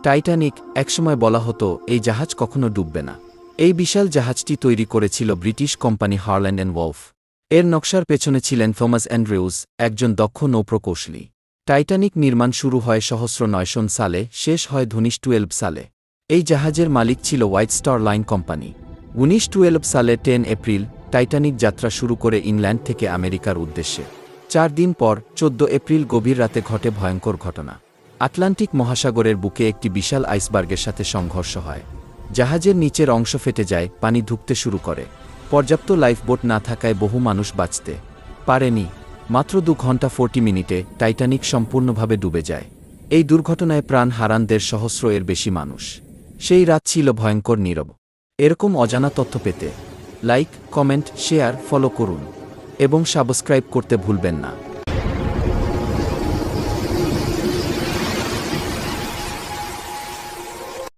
Titanic, একসময় বলা হতো এই জাহাজ কখনো ডুববে না। এই বিশাল জাহাজটি তৈরি করেছিল British company Harland and wolf. এর নকশার পেছনে ছিলেন থমাস অ্যান্ড্রিউজ, একজন দক্ষ নৌপ্রকৌশলী। টাইটানিক নির্মাণ শুরু হয় 1909 সালে, শেষ হয় 1912 সালে। এই জাহাজের মালিক ছিল হোয়াইট স্টার লাইন কোম্পানি। 1912 সালে 10 এপ্রিল টাইটানিক যাত্রা শুরু করে ইংল্যান্ড থেকে আমেরিকার উদ্দেশ্যে। 4 দিন পর 14 এপ্রিল গভীর রাতে ঘটে ভয়ঙ্কর ঘটনা। আটলান্টিক মহাসাগরের বুকে একটি বিশাল আইসবার্গের সাথে সংঘর্ষ হয়। জাহাজের নিচের অংশ ফেটে যায়, পানি ঢুকতে শুরু করে। পর্যাপ্ত লাইফবোট না থাকায় বহু মানুষ বাঁচতে পারেনি। মাত্র 2 ঘন্টা 40 মিনিটে টাইটানিক সম্পূর্ণভাবে ডুবে যায়। এই দুর্ঘটনায় প্রাণ হারান 150 এর বেশি মানুষ। সেই রাত ছিল ভয়ঙ্কর নীরব। এরকম অজানা তথ্য পেতে লাইক, কমেন্ট, শেয়ার, ফলো করুন এবং সাবস্ক্রাইব করতে ভুলবেন না।